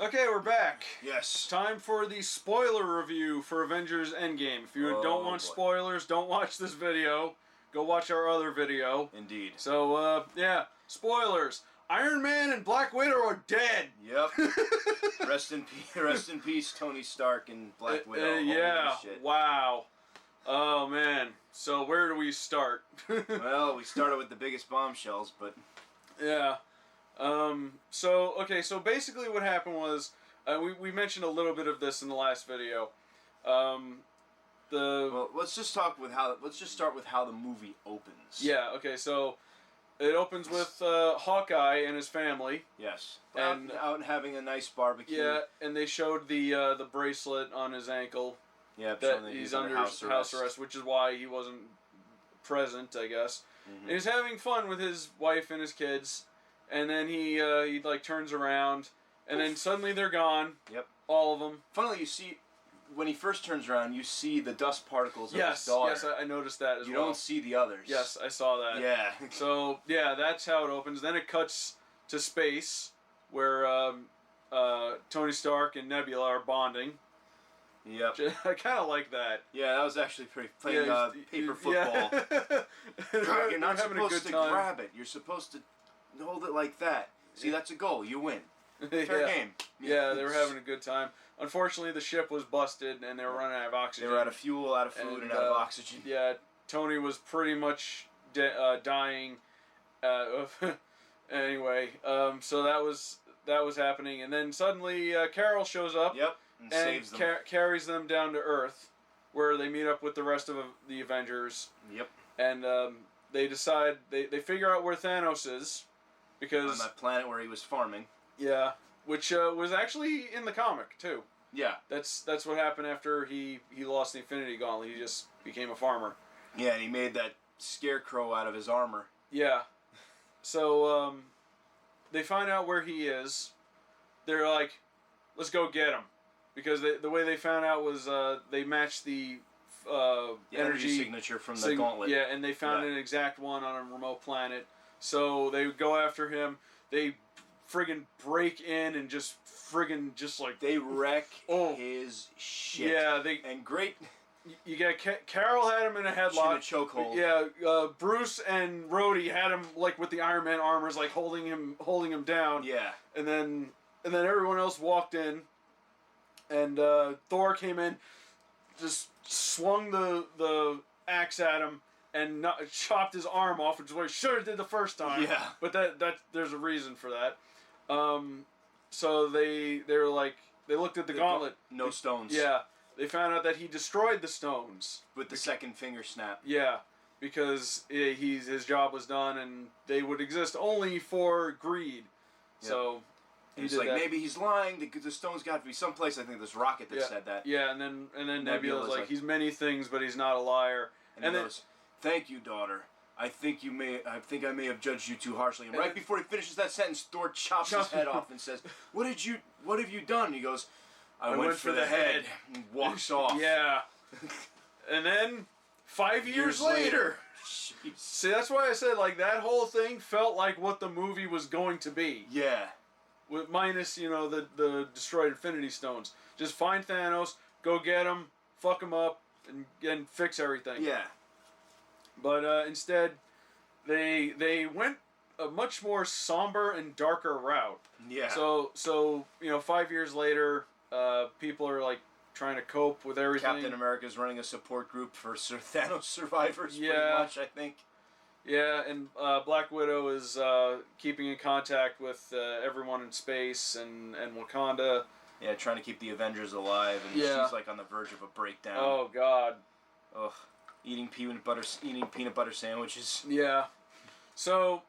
Okay, we're back. Yes. Time for the spoiler review for Avengers Endgame. If you don't want spoilers, don't watch this video. Go watch our other video. Indeed. So, yeah, spoilers. Iron Man and Black Widow are dead. Yep. Rest in peace, Tony Stark and Black Widow. Yeah. Holy shit. Wow. Oh man. So where do we start? Well, we started with the biggest bombshells, but yeah. So basically what happened was, we mentioned a little bit of this in the last video. Well, let's just start with how the movie opens. Yeah, okay, so it opens with Hawkeye and his family. Yes. And out having a nice barbecue. Yeah, and they showed the bracelet on his ankle. Yeah, that he's under house arrest, which is why he wasn't present, I guess. Mm-hmm. And he's having fun with his wife and his kids. And then he like turns around, and then suddenly they're gone. Yep. All of them. Funnily, you see, when he first turns around, you see the dust particles of his daughter. Yes, I noticed that as well. You don't see the others. Yes, I saw that. Yeah. So, yeah, that's how it opens. Then it cuts to space, where Tony Stark and Nebula are bonding. Yep. I kind of like that. Yeah, that was actually pretty playing paper football. Yeah. You're not supposed to grab it. You're supposed to hold it like that. See, that's a goal. You win. Fair game. Yeah, they were having a good time. Unfortunately, the ship was busted, and they were running out of oxygen. They were out of fuel, out of food, and out of oxygen. Yeah, Tony was pretty much dying. Anyway, so that was happening, and then suddenly Carol shows up. Yep, and saves them. Carries them down to Earth, where they meet up with the rest of the Avengers. Yep. And they decide they figure out where Thanos is, because on that planet where he was farming. Yeah, which was actually in the comic too. Yeah. That's what happened after he lost the Infinity Gauntlet. He just became a farmer. Yeah, and he made that scarecrow out of his armor. Yeah. So they find out where he is. They're like, let's go get him, because the way they found out was they matched the energy signature from the gauntlet. Yeah, and they found an exact one on a remote planet. So they go after him. They friggin' break in and just like they wreck his shit. Yeah, and great. You got Carol had him in a headlock, in a chokehold. Yeah, Bruce and Rhodey had him like with the Iron Man armors, like holding him down. Yeah, and then everyone else walked in, and Thor came in, just swung the axe at him and chopped his arm off, which is what he should have did the first time. Yeah, but that there's a reason for that. So they were like, they looked at the gauntlet. No stones. Yeah. They found out that he destroyed the stones. With the second finger snap. Yeah. Because his job was done, and they would exist only for greed. Yep. So he's like, maybe he's lying. The stones got to be someplace. I think this rocket that said that. Yeah, and then Nebula's like, he's many things, but he's not a liar. And then goes, thank you, daughter. I think I may have judged you too harshly. And right before he finishes that sentence, Thor chops his head off and says, What have you done? And he goes, I went for the head. And walks off. Yeah. And then 5 years later. See, that's why I said, like, that whole thing felt like what the movie was going to be. Yeah. With minus, the destroyed Infinity Stones. Just find Thanos, go get him, fuck him up, and fix everything. Yeah. But instead, they went a much more somber and darker route. Yeah. So 5 years later, people are like trying to cope with everything. Captain America's running a support group for Thanos survivors. Pretty much, I think. Yeah, and Black Widow is keeping in contact with everyone in space and Wakanda. Yeah, trying to keep the Avengers alive, and she's like on the verge of a breakdown. Oh God. Ugh. Eating peanut butter sandwiches. Yeah. So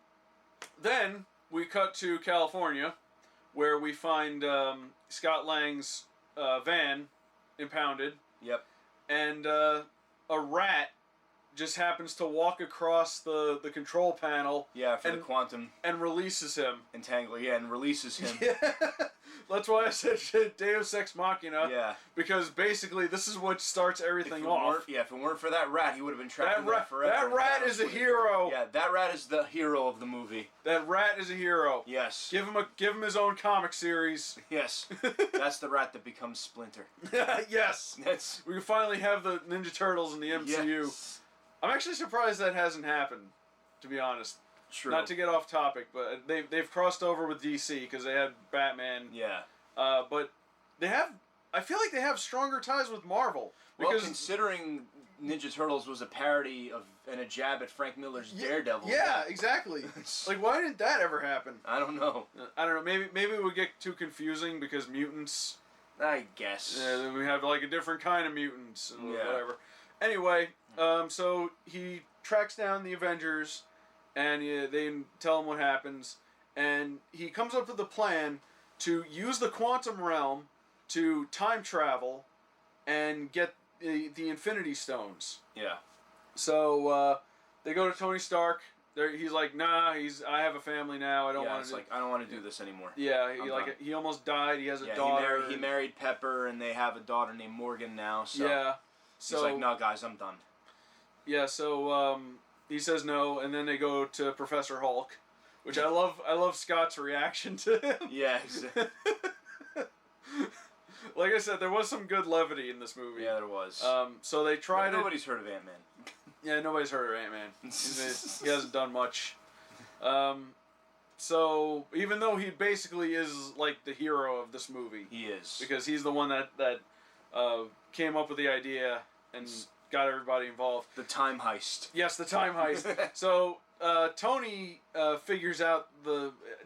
then we cut to California, where we find Scott Lang's van impounded. Yep. And a rat just happens to walk across the control panel. Yeah, for the quantum. And releases him. Entangler, yeah, and releases him. Yeah. That's why I said Deus Ex Machina. Yeah. Because basically this is what starts everything off. If it weren't for that rat, he would have been trapped in there forever. That rat is a hero. Yeah, that rat is the hero of the movie. That rat is a hero. Yes. Give him his own comic series. Yes. That's the rat that becomes Splinter. Yes. We can finally have the Ninja Turtles in the MCU. Yes. I'm actually surprised that hasn't happened, to be honest. True. Not to get off topic, but they've crossed over with DC because they had Batman. Yeah. But I feel like they have stronger ties with Marvel. Well, considering Ninja Turtles was a parody of and a jab at Frank Miller's Daredevil. Yeah, exactly. Like, why didn't that ever happen? I don't know. Maybe it would get too confusing because mutants. I guess. Yeah, we have like a different kind of mutants and whatever. Anyway, so he tracks down the Avengers, and they tell him what happens, and he comes up with a plan to use the quantum realm to time travel and get the Infinity Stones. Yeah. So they go to Tony Stark. He's like, nah. I have a family now. I don't want to. I don't want to do this anymore. Yeah. He almost died. He has a daughter. He married Pepper, and they have a daughter named Morgan now. So yeah. So he's like, no, guys, I'm done. Yeah. So he says no, and then they go to Professor Hulk, which I love. I love Scott's reaction to him. Yeah. Exactly. Like I said, there was some good levity in this movie. Yeah, there was. So they tried Nobody's heard of Ant-Man. Yeah, nobody's heard of Ant-Man. He hasn't done much. So even though he basically is like the hero of this movie, he is, because he's the one that came up with the idea and got everybody involved. The time heist. Yes, the time heist. So Tony figures out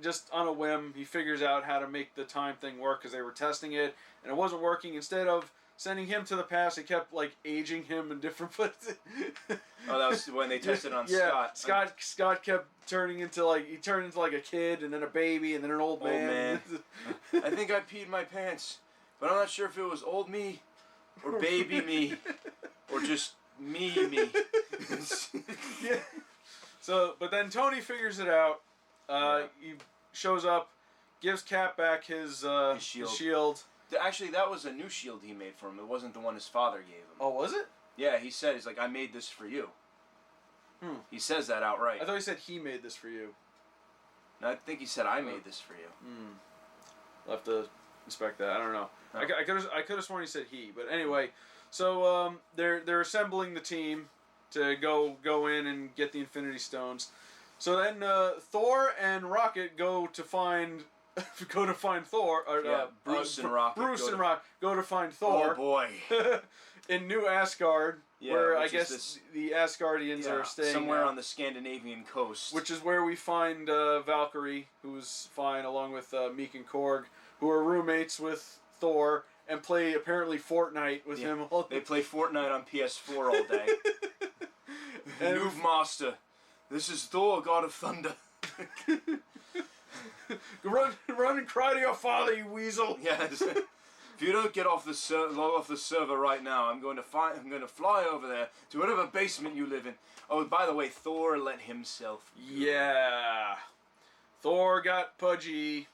just on a whim, he figures out how to make the time thing work because they were testing it and it wasn't working. Instead of sending him to the past, they kept like aging him in different places. Oh, that was when they tested on Scott. Scott kept turning into like a kid and then a baby and then an old man. I think I peed my pants, but I'm not sure if it was old me or baby me or just me. Yeah. So, but then Tony figures it out. He shows up, gives Cap back his shield. Actually, that was a new shield he made for him. It wasn't the one his father gave him. Oh, was it? Yeah, he said, he's like, I made this for you. He says that outright. I thought he said he made this for you. No, I think he said, I made this for you. I'll have to inspect that. I don't know. Oh. I could have sworn he said he. But anyway, so they're assembling the team to go in and get the Infinity Stones. So then Thor and Rocket go to find Thor. Bruce and Rocket go to find Thor. Oh boy! In New Asgard, where I guess the Asgardians are staying somewhere on the Scandinavian coast. Which is where we find Valkyrie, who's fine, along with Meek and Korg, who are roommates with Thor and play apparently Fortnite with him. They play Fortnite on PS4 all day. Nuve Master. This is Thor, God of Thunder. Run and cry to your father, you weasel. Yes. If you don't get off the server right now, I'm going to fly over there to whatever basement you live in. Oh, by the way, Thor let himself go. Yeah. Thor got pudgy.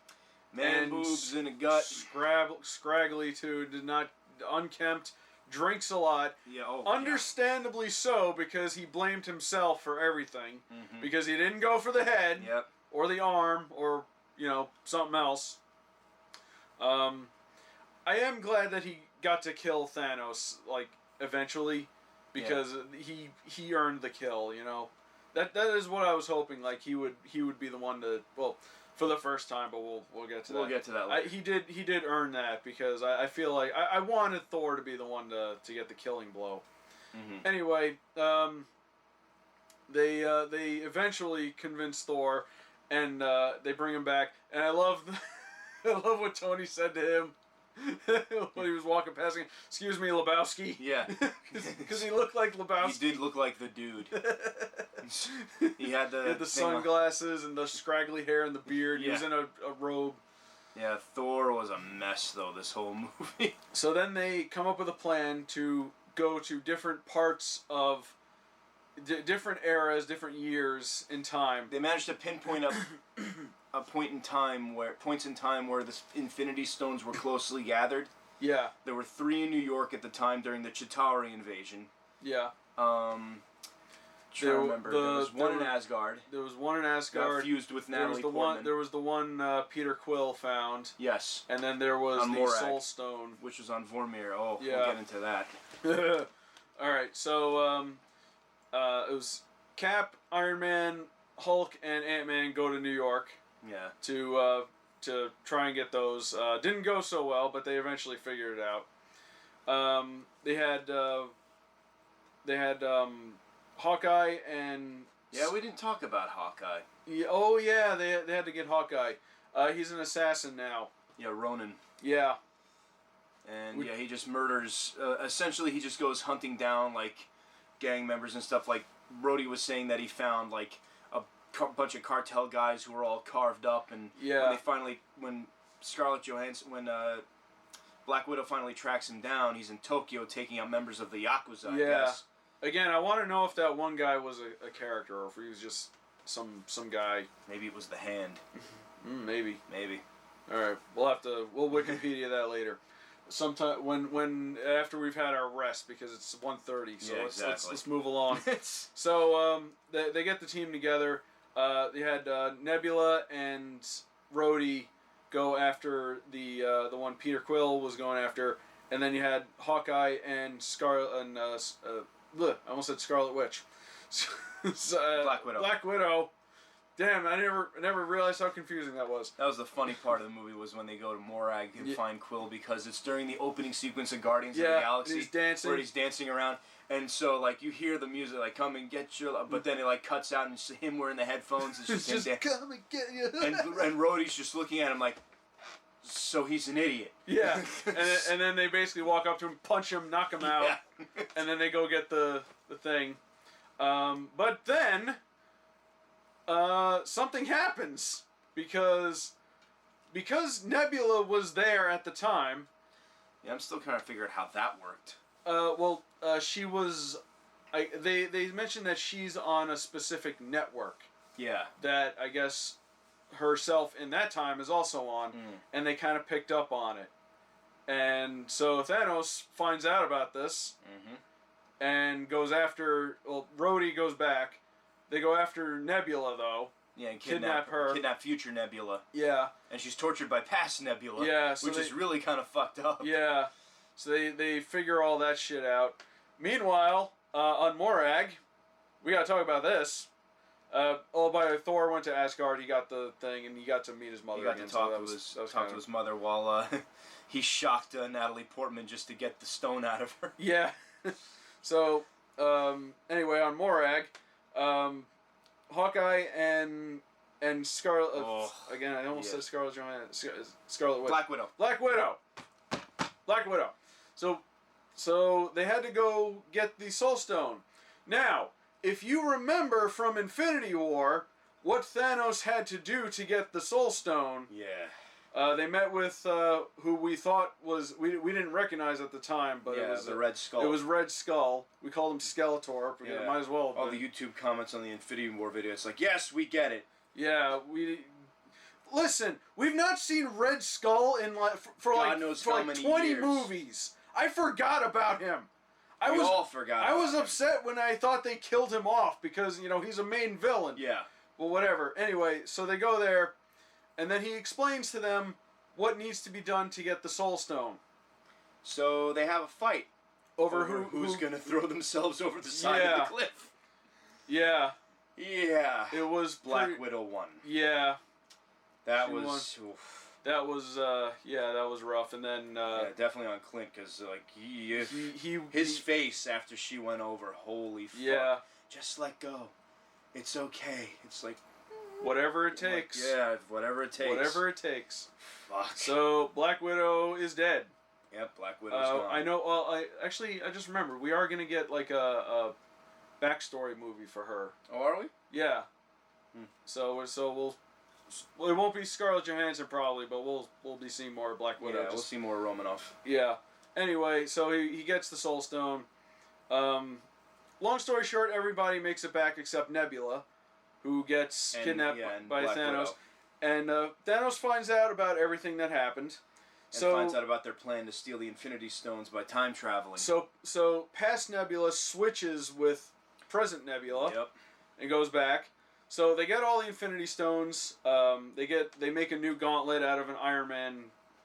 Man boobs in a gut. Scraggly too. Did not unkempt. Drinks a lot. Yeah. Understandably so, because he blamed himself for everything. Because he didn't go for the head. Yep. Or the arm, or something else. I am glad that he got to kill Thanos, like, eventually, because he earned the kill. That is what I was hoping. Like he would be the one to, well, for the first time, but we'll get to that. We'll get to that later. He did earn that because I feel like I wanted Thor to be the one to get the killing blow. Anyway, they eventually convince Thor, and they bring him back, and I love what Tony said to him when he was walking past him. Excuse me, Lebowski. Yeah. Because he looked like Lebowski. He did look like the dude. He had the sunglasses and the scraggly hair and the beard. He was in a robe. Yeah, Thor was a mess, though, this whole movie. So then they come up with a plan to go to different parts of different eras, different years in time. They managed to pinpoint a points in time where the Infinity Stones were closely gathered. Yeah. There were 3 in New York at the time during the Chitauri invasion. Yeah. Trying to remember. There was one in Asgard. There was one in Asgard. Got fused with Natalie Portman. There was the one Peter Quill found. Yes. And then there was the Soul Stone, which was on Vormir. Oh, yeah. We'll get into that. All right, so it was Cap, Iron Man, Hulk, and Ant-Man go to New York. Yeah. To try and get those. Didn't go so well, but they eventually figured it out. They had Hawkeye and... Yeah, we didn't talk about Hawkeye. Yeah, oh, yeah, they had to get Hawkeye. He's an assassin now. Yeah, Ronin. Yeah. And, he just murders... essentially, he just goes hunting down, like, gang members and stuff. Like, Brody was saying that he found, like, a bunch of cartel guys who were all carved up. And when Scarlett Johansson... When Black Widow finally tracks him down, he's in Tokyo taking out members of the Yakuza, I guess. Again, I want to know if that one guy was a character or if he was just some guy. Maybe it was the Hand. Maybe. All right, we'll Wikipedia that later. Sometime when after we've had our rest because it's 1:30, so let's move along. So they get the team together. They had Nebula and Rhodey go after the one Peter Quill was going after, and then you had Hawkeye and I almost said Scarlet Witch. Black Widow. Damn, I never realized how confusing that was. That was the funny part of the movie was when they go to Morag and find Quill because it's during the opening sequence of Guardians of the Galaxy where he's dancing around. And so, like, you hear the music, like, come and get your... But then it, like, cuts out and it's him wearing the headphones. It's just him come and get you. and Rhodey's just looking at him like, so he's an idiot. Yeah. and then they basically walk up to him, punch him, knock him out. Yeah. And then they go get the thing. But then... something happens because Nebula was there at the time. Yeah, I'm still trying to figure out how that worked. She was. They mentioned that she's on a specific network. Yeah. That I guess herself in that time is also on, and they kind of picked up on it. And so Thanos finds out about this, and goes after. Well, Rhodey goes back. They go after Nebula, though. Yeah, and kidnap her. Kidnap future Nebula. Yeah. And she's tortured by past Nebula. Yeah, so which is really kind of fucked up. Yeah. So they figure all that shit out. Meanwhile, on Morag, we gotta talk about this. Thor went to Asgard, he got the thing, and he got to meet his mother again. He got to talk to his mother while he shocked Natalie Portman just to get the stone out of her. Yeah. So, anyway, on Morag... Hawkeye and Scarlet... again, I almost said Scarlet Johansson. Scarlet Witch. Black Widow. So they had to go get the Soul Stone. Now, if you remember from Infinity War, what Thanos had to do to get the Soul Stone... Yeah. They met with who we thought was... We didn't recognize at the time, but it was... the Red Skull. It was Red Skull. We called him Skeletor. Yeah. Might as well. All the YouTube comments on the Infinity War video, it's like, yes, we get it. Yeah, Listen, we've not seen Red Skull in for 20 movies. I forgot about him. We all forgot I was upset when I thought they killed him off because, he's a main villain. Yeah. Well, whatever. Anyway, so they go there... And then he explains to them what needs to be done to get the Soul Stone. So they have a fight over who's going to throw themselves over the side of the cliff. Yeah. Yeah. It was Black Widow won. Yeah. That was rough. And then definitely on Clint because his face after she went over. Holy fuck. Yeah. Just let go. It's okay. It's like. Whatever it takes. Yeah, whatever it takes. Whatever it takes. Fuck. So Black Widow is dead. Yep, Black Widow's gone. I know. Well, I just remembered we are gonna get like a backstory movie for her. Oh, are we? Yeah. So we'll. It won't be Scarlett Johansson probably, but we'll be seeing more Black Widow. Yeah, we'll see more Romanoff. Yeah. Anyway, so he gets the Soul Stone. long story short, everybody makes it back except Nebula, who gets kidnapped by Black Thanos. Widow. And Thanos finds out about everything that happened. And finds out about their plan to steal the Infinity Stones by time traveling. So past Nebula switches with present Nebula. Yep. And goes back. So they get all the Infinity Stones. They make a new gauntlet out of an Iron Man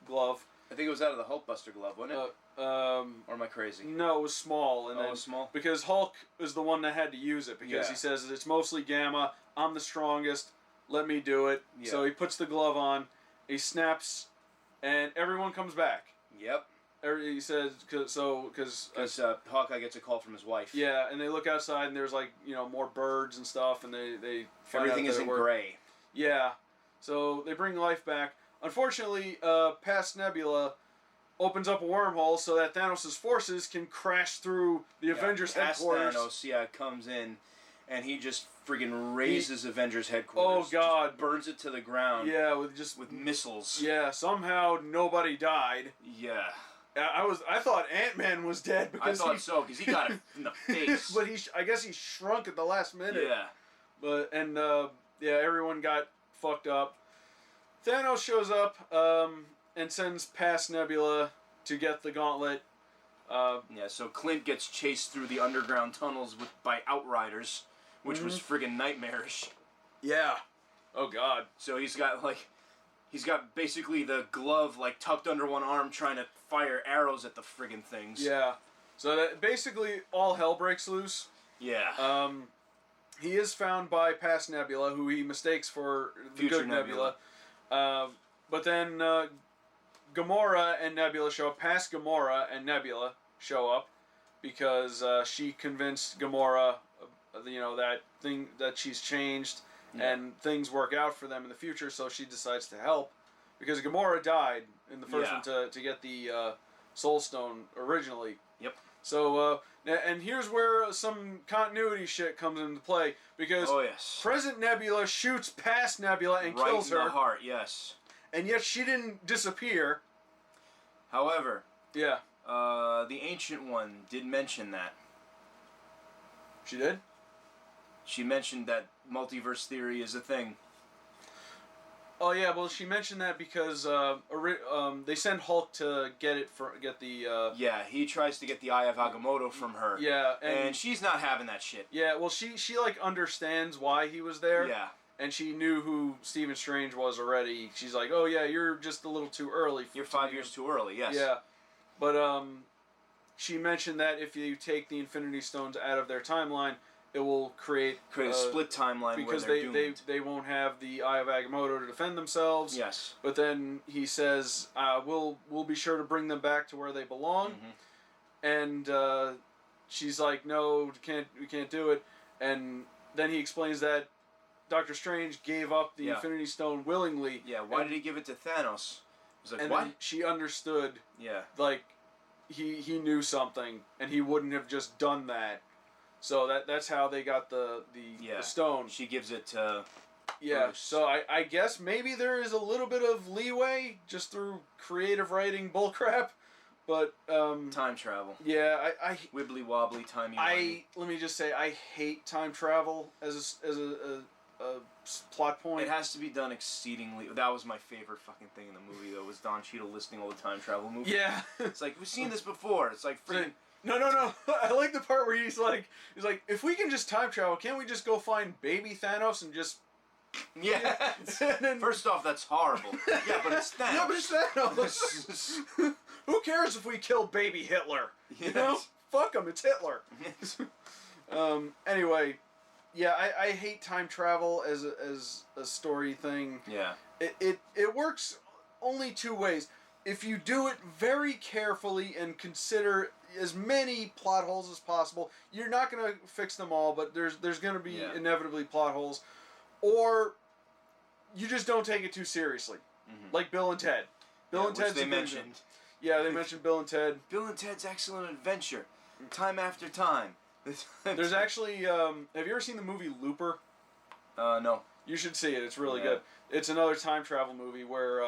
glove. I think it was out of the Hulkbuster glove, wasn't it? Or am I crazy? No, it was small. And it was small? Because Hulk is the one that had to use it. Because he says, it's mostly Gamma. I'm the strongest. Let me do it. Yeah. So he puts the glove on. He snaps. And everyone comes back. Yep. He says, because Hawkeye gets a call from his wife. Yeah, and they look outside and there's more birds and stuff, and they find everything is in gray. Yeah, so they bring life back. Unfortunately, past Nebula opens up a wormhole so that Thanos' forces can crash through the Avengers headquarters. Thanos, comes in, and he just friggin' razes Avengers headquarters. Oh God! Just burns it to the ground. Yeah, with missiles. Yeah, somehow nobody died. Yeah. I thought Ant-Man was dead because I thought so because he got it in the face. But I guess he shrunk at the last minute. Yeah. Everyone got fucked up. Thanos shows up and sends past Nebula to get the gauntlet. So Clint gets chased through the underground tunnels by Outriders, which was friggin' nightmarish. Yeah. Oh God. So he's got basically the glove tucked under one arm, trying to fire arrows at the friggin' things. Yeah. So that basically all hell breaks loose. Yeah. He is found by past Nebula, who he mistakes for the Future good Nebula. But then Gamora and Nebula show up. Past Gamora and Nebula show up because she convinced Gamora, that she's changed. Yeah. And things work out for them in the future, so she decides to help. Because Gamora died in the first one to get the Soul Stone originally. Yep. So, and here's where some continuity shit comes into play. Because present Nebula shoots past Nebula and kills her. Right in the heart, yes. And yet she didn't disappear. However. Yeah. The Ancient One did mention that. She did? She mentioned that multiverse theory is a thing. Oh yeah, well she mentioned that because they send Hulk to get the. He tries to get the Eye of Agamotto from her. Yeah, and she's not having that shit. Yeah, well she understands why he was there. Yeah. And she knew who Stephen Strange was already. She's like, oh yeah, you're just a little too early. You're 5 years too early. Yes. Yeah, but she mentioned that if you take the Infinity Stones out of their timeline, it will create a split timeline because where they're doomed. they won't have the Eye of Agamotto to defend themselves. Yes. But then he says, we'll be sure to bring them back to where they belong. Mm-hmm. And she's like, no, we can't do it. And then he explains that Doctor Strange gave up the Infinity Stone willingly. Yeah. Why did he give it to Thanos? He was like, what? Then she understood. Yeah. He knew something, and he wouldn't have just done that. So that's how they got the stone. She gives it to Yeah, Bruce. So I guess maybe there is a little bit of leeway just through creative writing bullcrap, but time travel. Yeah, I wibbly wobbly timey. Let me just say I hate time travel as a plot point. It has to be done exceedingly. That was my favorite fucking thing in the movie though. Was Don Cheadle listing all the time travel movies. Yeah, it's like we've seen this before. It's like freaking. No. I like the part where he's like, if we can just time travel, can't we just go find baby Thanos and just... Yeah. Then, first off, that's horrible. Yeah, but it's Thanos. Yeah, but it's Thanos. Who cares if we kill baby Hitler? Yes. You know? Fuck him, it's Hitler. Anyway, yeah, I hate time travel as a story thing. Yeah. It works only two ways. If you do it very carefully and consider as many plot holes as possible, you're not going to fix them all, but there's going to be inevitably plot holes. Or you just don't take it too seriously. Mm-hmm. Like Bill and Ted. Bill and Ted's they mentioned. Yeah, they mentioned Bill and Ted. Bill and Ted's Excellent Adventure. Time after time. There's actually... have you ever seen the movie Looper? No. You should see it. It's really good. It's another time travel movie where...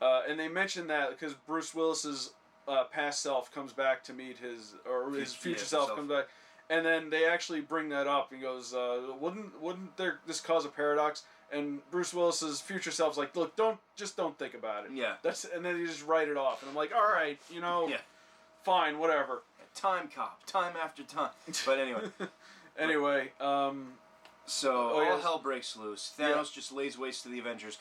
and they mentioned that because Bruce Willis's past self comes back to meet his future self comes back, And then they actually bring that up. He goes, "Wouldn't this cause a paradox?" And Bruce Willis's future self's like, "Look, don't think about it." Yeah. And then you just write it off. And I'm like, "All right, Yeah. fine, whatever." Time cop, time after time. But anyway. Anyway, so all hell breaks loose. Thanos just lays waste to the Avengers.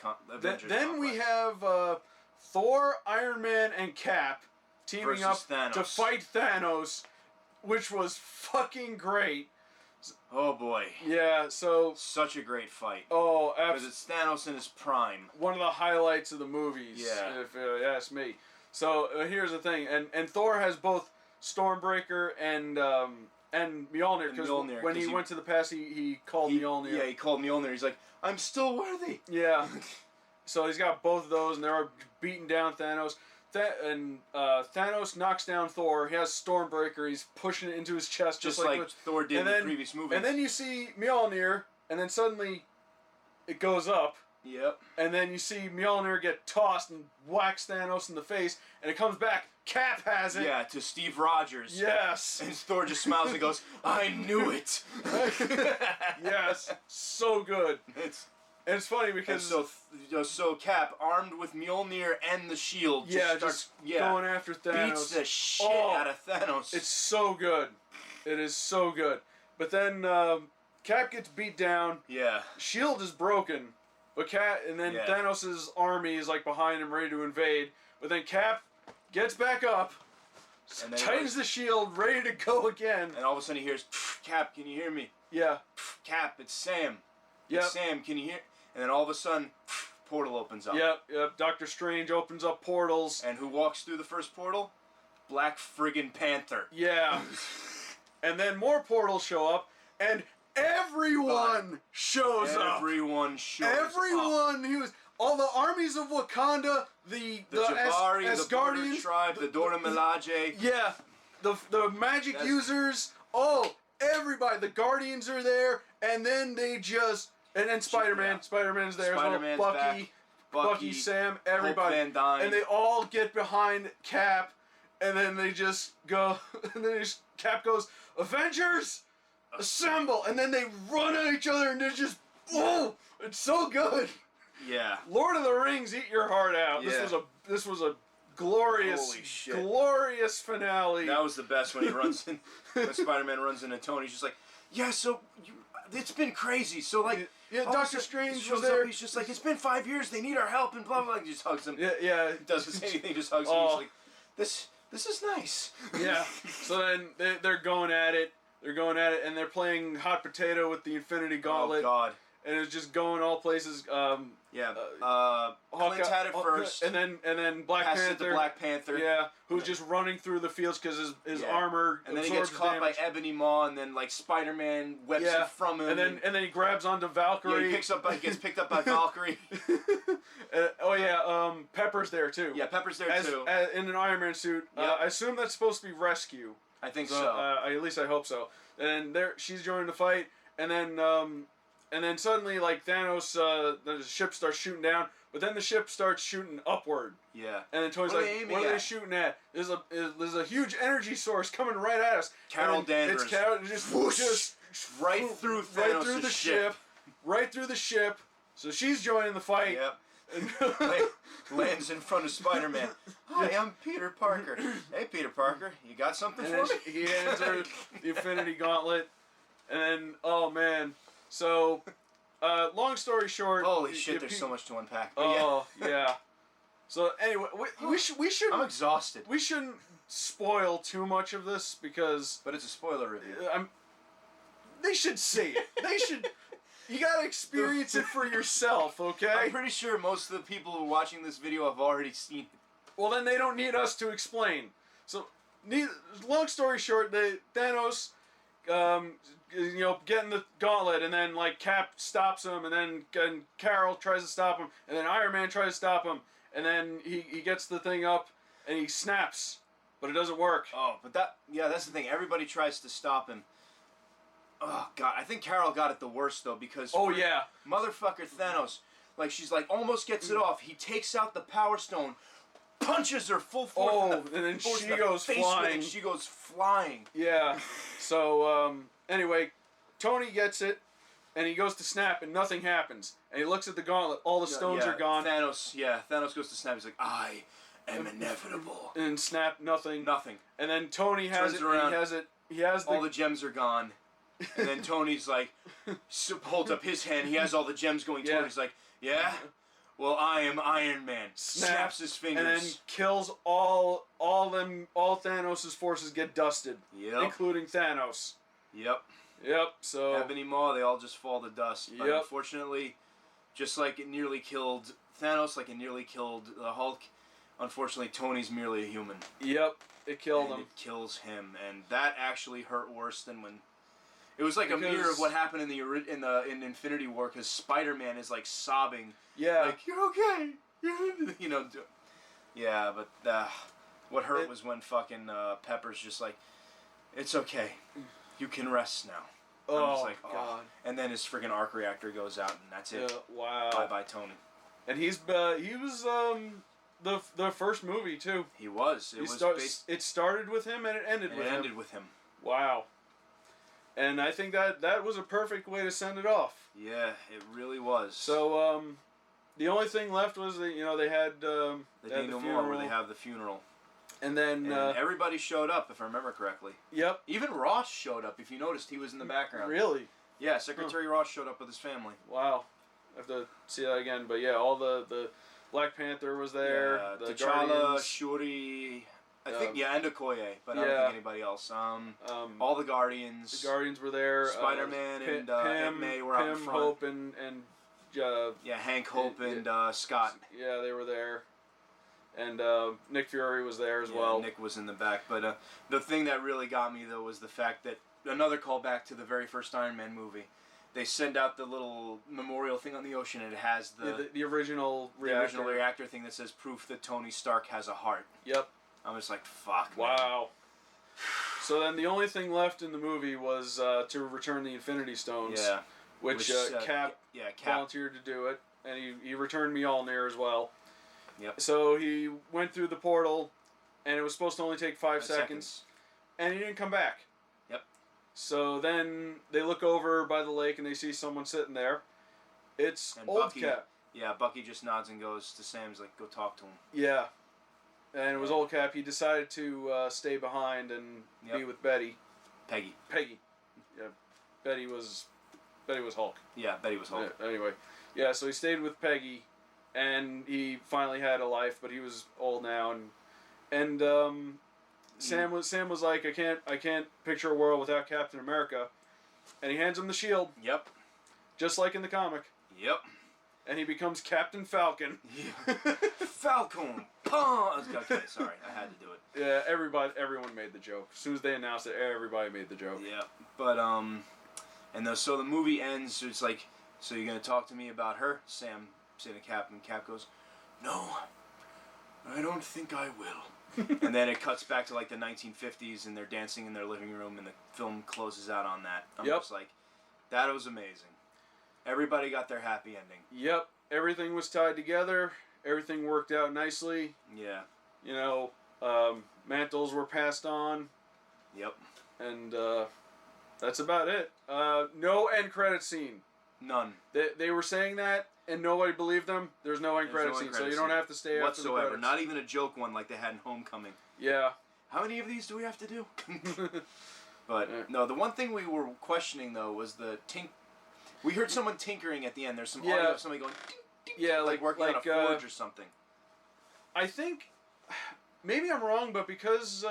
Then we have Thor, Iron Man, and Cap teaming up to fight Thanos, which was fucking great. Oh boy. Yeah, so such a great fight. Oh, because it's Thanos in his prime. One of the highlights of the movies. Yeah. If you ask me. So here's the thing, and Thor has both Stormbreaker and Mjolnir, because when he went to the past, he called Mjolnir. Yeah, he called Mjolnir. He's like, I'm still worthy. Yeah. So he's got both of those, and they're beating down Thanos. Thanos knocks down Thor. He has Stormbreaker. He's pushing it into his chest, just like Thor did in the previous movie. And then you see Mjolnir, and then suddenly it goes up. Yep. And then you see Mjolnir get tossed and whacks Thanos in the face, and it comes back. Cap has it. Yeah, to Steve Rogers. Yes. And Thor just smiles and goes, I knew it. Yes. So good. It's funny because... So Cap, armed with Mjolnir and the shield, just going after Thanos. Beats the shit out of Thanos. It's so good. It is so good. But then Cap gets beat down. Yeah. Shield is broken. But Thanos' army is like behind him, ready to invade. But then Cap gets back up, and tightens the shield, ready to go again. And all of a sudden he hears, Cap, can you hear me? Yeah. Cap, it's Sam. Yep. It's Sam, can you hear? And then all of a sudden, portal opens up. Yep. Doctor Strange opens up portals. And who walks through the first portal? Black friggin' Panther. Yeah. And then more portals show up, and everyone shows up. Everyone shows up. Everyone who was... All the armies of Wakanda, the Jabari, Asgardians, the Border Tribe, the Dora Milaje. Yeah, the magic users. Everybody. The Guardians are there, and then they just... And then Spider-Man. Yeah. Spider-Man's there. Spider-Man's Bucky, Bucky, Sam, everybody. Hope Van Dyne. And they all get behind Cap, and then they just go... And then Cap goes, Avengers, assemble! And then they run at each other, and they're just... Oh! It's so good! Yeah. Lord of the Rings, eat your heart out. Yeah. This was a glorious, glorious finale. That was the best when he runs in. When Spider-Man runs into Tony, he's just like, yeah. So it's been crazy. So like, Doctor Strange shows was there. Up, he's just like, it's been 5 years. They need our help and blah blah. He just hugs him. Yeah. He doesn't say anything. Just hugs him. He's like, this is nice. Yeah. So then they're going at it. And they're playing hot potato with the Infinity Gauntlet. Oh God. And it's just going all places. Clint had it first, and then Black Panther. It to Black Panther. Yeah, who's just running through the fields because his armor. And then he gets caught by Ebony Maw, and then like Spider-Man whips it from him. And then he grabs onto Valkyrie. Yeah, he gets picked up by Valkyrie. Pepper's there too. Yeah, Pepper's there too. In an Iron Man suit. Yep. I assume that's supposed to be rescue. I think so. At least I hope so. And she's joining the fight, and then suddenly, like, Thanos, the ship starts shooting down, but then the ship starts shooting upward. Yeah. And then Tony's like, what are they shooting at? There's a huge energy source coming right at us. Carol Danvers. It's Carol, just right through Thanos' ship. Right through the ship. So she's joining the fight. Yep. Lands in front of Spider-Man. Hi, I'm Peter Parker. Hey, Peter Parker, you got something for me? He hands her the Infinity Gauntlet. And then, oh, man... So, long story short... Holy shit, there's so much to unpack. Yeah. So, anyway, we shouldn't... I'm exhausted. We shouldn't spoil too much of this, because... But it's a spoiler review. They should see it. They should... You gotta experience it for yourself, okay? I'm pretty sure most of the people who are watching this video have already seen it. Well, then they don't need us to explain. So, long story short, Thanos... getting the gauntlet, and then like Cap stops him, and then Carol tries to stop him, and then Iron Man tries to stop him, and then he gets the thing up, and he snaps, but it doesn't work. Oh, but that's the thing. Everybody tries to stop him. Oh God, I think Carol got it the worst though, because motherfucker Thanos, like she's like almost gets it off. He takes out the Power Stone. punches her full force. Oh, and then she goes flying. She goes flying. Yeah. So anyway, Tony gets it, and he goes to snap, and nothing happens. And he looks at the gauntlet. All the stones are gone. Thanos goes to snap. He's like, I am inevitable. And snap, nothing. Nothing. And then Tony has Turns it. around. He has all the gems are gone. And then Tony's like, holds up his hand. He has all the gems going toward. He's like, yeah. Well, I am Iron Man. Snaps his fingers. And then kills all Thanos' forces get dusted. Yep. Including Thanos. Yep. So Ebony Maw, they all just fall to dust. But unfortunately, just like it nearly killed Thanos, like it nearly killed the Hulk, unfortunately Tony's merely a human. Yep. It killed him. It kills him, and that actually hurt worse than when. It was like a mirror of what happened in Infinity War, because Spider-Man is like sobbing. Yeah. Like, you're okay. You know. Yeah, but what hurt was when fucking Pepper's just like, it's okay. You can rest now. I'm just like, God. And then his friggin' arc reactor goes out, and that's it. Wow. Bye-bye, Tony. And he was the first movie too. He was. It started with him and it ended with him. Wow. And I think that was a perfect way to send it off. Yeah, it really was. So the only thing left was that they had the funeral. Where they have the funeral. And then everybody showed up, if I remember correctly. Yep. Even Ross showed up. If you noticed, he was in the background. Really? Yeah, Secretary Ross showed up with his family. Wow. I have to see that again. But yeah, all the Black Panther was there. Yeah, the T'Challa, Guardians. Shuri, I think, and Okoye, but I don't think anybody else. All the Guardians. The Guardians were there. Spider-Man and Aunt May were out in front. Hope and Hank, Hope, and Scott. Yeah, they were there. And Nick Fury was there as well. Nick was in the back. But the thing that really got me, though, was the fact that, another callback to the very first Iron Man movie, they send out the little memorial thing on the ocean, and it has the original reactor thing that says proof that Tony Stark has a heart. Yep. I'm just like, fuck, man. Wow. So then the only thing left in the movie was to return the Infinity Stones. Yeah. Which Cap volunteered to do it, and he returned Mjolnir as well. Yep. So he went through the portal, and it was supposed to only take 5 seconds, and he didn't come back. Yep. So then they look over by the lake, and they see someone sitting there. It's old Cap. Yeah, Bucky just nods and goes to Sam's like, go talk to him. Yeah. And it was old Cap. He decided to stay behind and be with Betty. Peggy. Yeah. Betty was Hulk. Yeah, Betty was Hulk. Yeah, anyway. Yeah, so he stayed with Peggy, and he finally had a life, but he was old now, and Sam was like, I can't picture a world without Captain America, and he hands him the shield. Yep. Just like in the comic. Yep. And he becomes Captain Falcon. Yeah. Falcon. Okay, sorry, I had to do it. Yeah, everyone made the joke. As soon as they announced it, everybody made the joke. Yeah, but so the movie ends. So it's like, so you're gonna talk to me about her? Sam saying to Cap, and Cap goes, "No, I don't think I will." And then it cuts back to like the 1950s, and they're dancing in their living room, and the film closes out on that. I'm just like, that was amazing. Everybody got their happy ending. Yep, everything was tied together. Everything worked out nicely. Yeah. Mantles were passed on. Yep. And that's about it. No end credit scene. None. They were saying that, and nobody believed them. There's no end credit scene, so you don't have to stay after the credits. Not even a joke one like they had in Homecoming. Yeah. How many of these do we have to do? But no, the one thing we were questioning though was the We heard someone tinkering at the end. There's some audio of somebody going. Ding, ding, yeah, like working on a forge or something. I think maybe I'm wrong, but because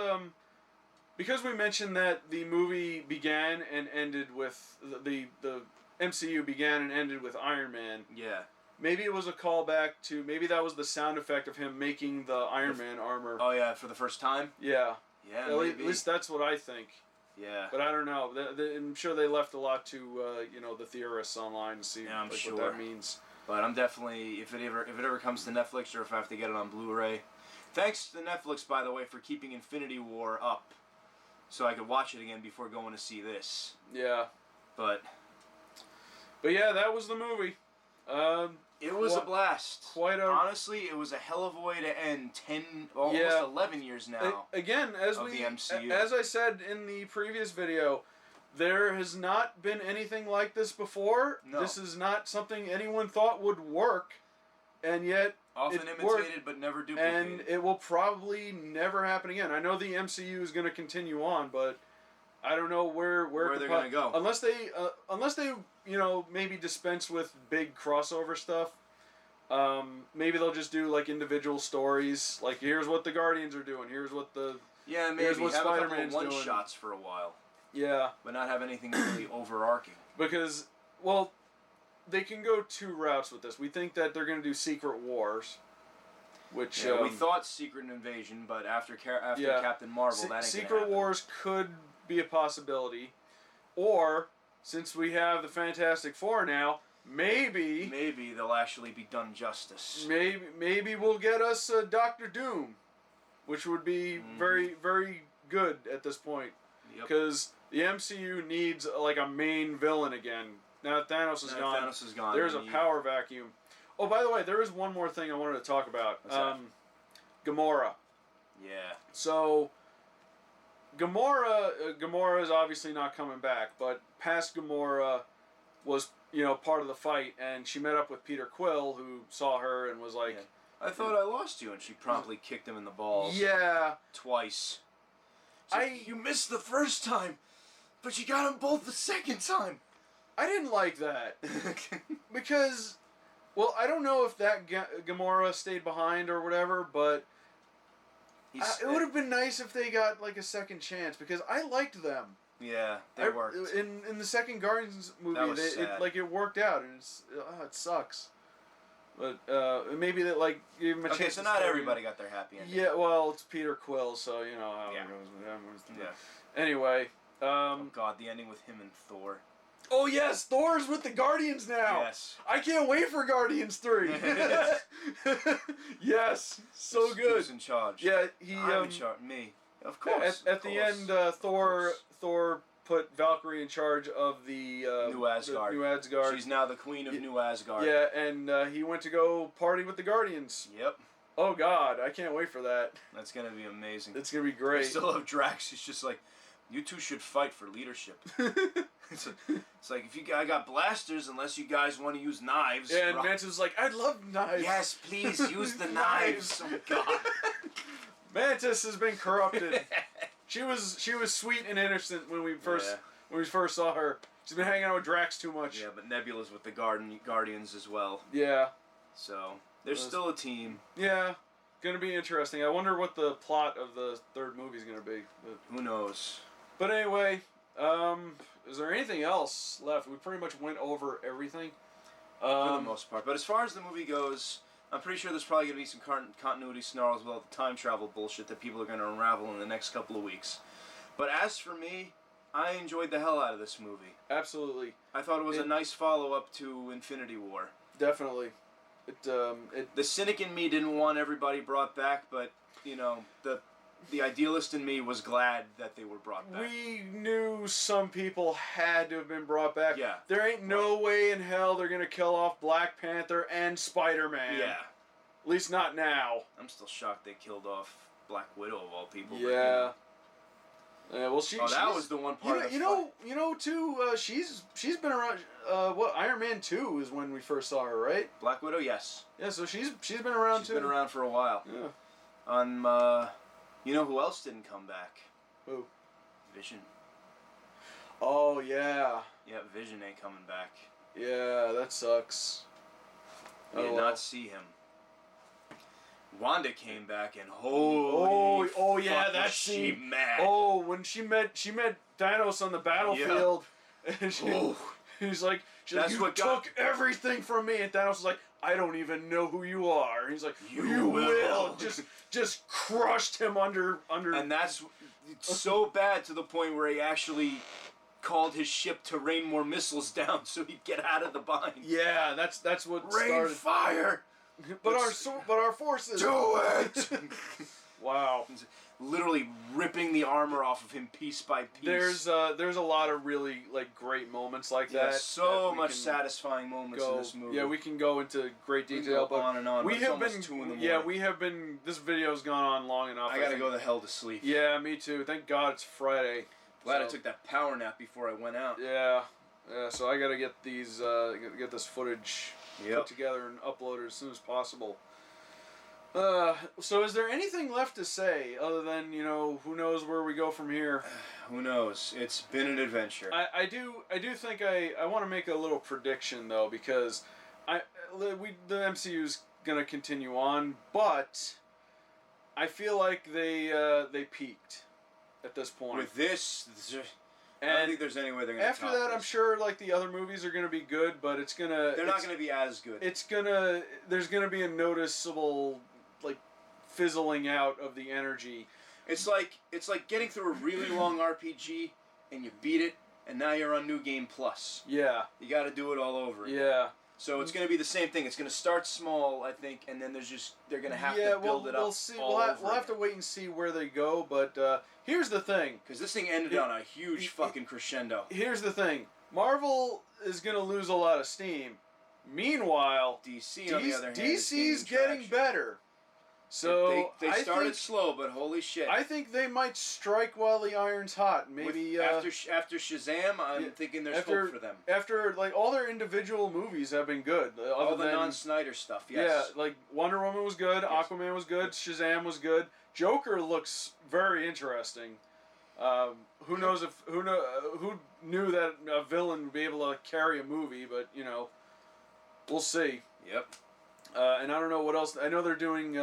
we mentioned that the movie began and ended with the MCU began and ended with Iron Man. Yeah. Maybe it was a callback to, maybe that was the sound effect of him making the Iron Man armor. Oh yeah, for the first time? Yeah. Yeah, at least that's what I think. Yeah. But I don't know. I'm sure they left a lot to the theorists online to see what that means. But I'm definitely, if it ever comes to Netflix, or if I have to get it on Blu-ray. Thanks to Netflix, by the way, for keeping Infinity War up, so I could watch it again before going to see this. Yeah. But yeah, that was the movie. It was a blast. Honestly, it was a hell of a way to end almost 11 years now. Again, as the MCU. as I said in the previous video, there has not been anything like this before. No. This is not something anyone thought would work, and yet often imitated but never duplicated. And it will probably never happen again. I know the MCU is going to continue on, but I don't know where they're going to go. Unless they maybe dispense with big crossover stuff. Maybe they'll just do like individual stories. Like, here's what the Guardians are doing. Here's what maybe here's what have Spider-Man's a couple of doing. one-shots for a while. Yeah. But not have anything really overarching. Because, well, they can go two routes with this. We think that they're going to do Secret Wars, which we thought Secret Invasion, but after Captain Marvel, that ain't Secret Wars could be a possibility, or since we have the Fantastic Four now, maybe they'll actually be done justice. Maybe we'll get us Doctor Doom, which would be very, very good at this point, because the MCU needs like a main villain again. Now that Thanos is gone, there's a power vacuum. Oh, by the way, there is one more thing I wanted to talk about. Gamora. Yeah. So, Gamora is obviously not coming back, but past Gamora was, part of the fight, and she met up with Peter Quill, who saw her and was like... I thought I lost you, and she promptly kicked him in the balls. Yeah. Twice. You missed the first time, but you got them both the second time. I didn't like that. Because, well, I don't know if that Gamora stayed behind or whatever, but it would have been nice if they got like a second chance, because I liked them. Yeah, they worked. In the second Guardians movie, it worked out, and it sucks. But maybe that gave him a chance. Okay, so not everybody got their happy ending. Yeah, well, it's Peter Quill, so you know how it goes with him. Yeah. Anyway. Oh God, the ending with him and Thor. Oh yes, Thor's with the Guardians now. Yes. I can't wait for Guardians 3. Yes, so good. Who's in charge? Yeah, I'm in charge. Me. Of course. At the end, Thor put Valkyrie in charge of the New Asgard. New Asgard. She's now the queen of New Asgard. Yeah, and he went to go party with the Guardians. Yep. Oh God, I can't wait for that. That's gonna be amazing. It's gonna be great. I still love Drax. He's just like, you two should fight for leadership. It's like, I got blasters unless you guys want to use knives. Yeah, and Mantis like, I'd love knives. Yes, please use the knives. Oh God. Mantis has been corrupted. She was sweet and innocent when we first saw her. She's been hanging out with Drax too much. Yeah, but Nebula's with the Guardians as well. Yeah. So they're still a team. Yeah. Gonna be interesting. I wonder what the plot of the third movie is gonna be. But who knows? But anyway, is there anything else left? We pretty much went over everything. For the most part. But as far as the movie goes, I'm pretty sure there's probably going to be some continuity snarls about the time travel bullshit that people are going to unravel in the next couple of weeks. But as for me, I enjoyed the hell out of this movie. Absolutely. I thought it was a nice follow-up to Infinity War. Definitely. The cynic in me didn't want everybody brought back, but, the idealist in me was glad that they were brought back. We knew some people had to have been brought back. Yeah. There ain't no way in hell they're going to kill off Black Panther and Spider-Man. Yeah. At least not now. I'm still shocked they killed off Black Widow of all people. Yeah. Well, that was the one part of the fight. Too, she's been around, Iron Man 2 is when we first saw her, right? Black Widow, yes. Yeah, so she's been around too. She's been around for a while. Yeah. You know who else didn't come back? Who? Vision. Oh, yeah. Yeah, Vision ain't coming back. Yeah, that sucks. We did not see him. Wanda came back and holy that was she scene. mad. Oh, when she met Thanos on the battlefield, and he's like, you took everything from me, and Thanos was like, I don't even know who you are. And he's like, you will. Just crushed him under. And that's so bad to the point where he actually called his ship to rain more missiles down so he'd get out of the bind. Yeah, that's what rain started. Fire. But our forces. Do it. Wow. literally ripping the armor off of him piece by piece. There's a lot of really like great moments like that. So much satisfying moments in this movie. Yeah, we can go into great detail, but on and on. We but have it's been 2 in the morning. Yeah, we have been. This video's gone on long enough. I gotta go the hell to sleep. Yeah, me too. Thank God it's Friday. Glad I took that power nap before I went out. Yeah. So I gotta get these get this footage put together and uploaded as soon as possible. So is there anything left to say other than, who knows where we go from here? Who knows? It's been an adventure. I do think I want to make a little prediction though, because the MCU's gonna continue on, but I feel like they peaked at this point. With this, I don't think there's any way they're gonna. After that, I'm sure like the other movies are gonna be good, but they're not gonna be as good. There's gonna be a noticeable like fizzling out of the energy. It's like getting through a really long RPG and you beat it, and now you're on New Game Plus. Yeah. You got to do it all over again. Yeah. So it's going to be the same thing. It's going to start small, I think, and then they're going to have to build it up. We'll see. We'll have to wait and see where they go. But here's the thing, because this thing ended on a huge fucking crescendo. Here's the thing: Marvel is going to lose a lot of steam. Meanwhile, DC on the other hand, DC's getting better. So they started slow, but holy shit! I think they might strike while the iron's hot. Maybe after Shazam, I'm thinking there's hope for them. After like all their individual movies have been good. All the non-Snyder stuff, yes. Yeah, like Wonder Woman was good, yes. Aquaman was good, Shazam was good. Joker looks very interesting. Who knew that a villain would be able to carry a movie? But we'll see. Yep. And I don't know what else. I know they're doing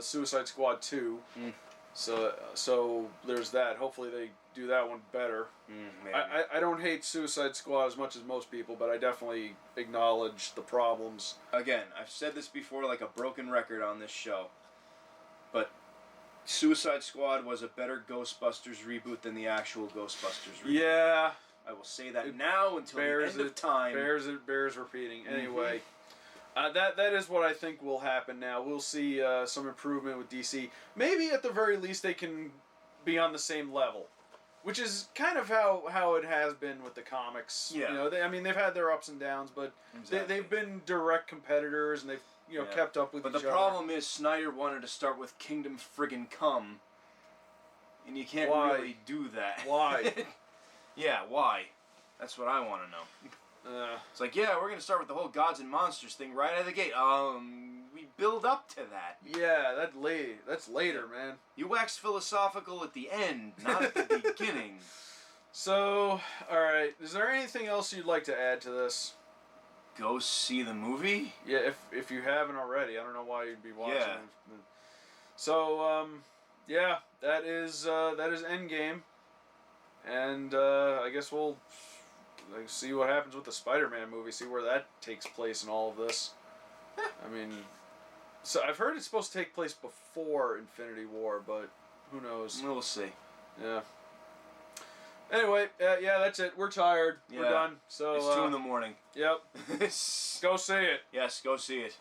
Suicide Squad 2. Mm. So there's that. Hopefully they do that one better. Maybe. I don't hate Suicide Squad as much as most people, but I definitely acknowledge the problems. Again, I've said this before like a broken record on this show, but Suicide Squad was a better Ghostbusters reboot than the actual Ghostbusters reboot. Yeah. I will say that now until the end of time. Bears repeating. Anyway. That is what I think will happen now. We'll see some improvement with DC. Maybe at the very least they can be on the same level, which is kind of how it has been with the comics. Yeah. They've had their ups and downs, but they've been direct competitors and they've kept up with each other. But the problem is Snyder wanted to start with Kingdom Friggin' Come, and you can't really do that. Why? Yeah, why? That's what I want to know. It's like, yeah, we're going to start with the whole gods and monsters thing right out of the gate. We build up to that. Yeah, that's later, man. You wax philosophical at the end, not at the beginning. So, alright, is there anything else you'd like to add to this? Go see the movie? Yeah, if you haven't already. I don't know why you'd be watching it. So, that is Endgame. And I guess we'll see what happens with the Spider-Man movie, see where that takes place in all of this. So I've heard it's supposed to take place before Infinity War, but who knows? We'll see. Yeah. Anyway, that's it. We're tired. Yeah. We're done. So it's 2 in the morning. Yep. Go see it. Yes, go see it.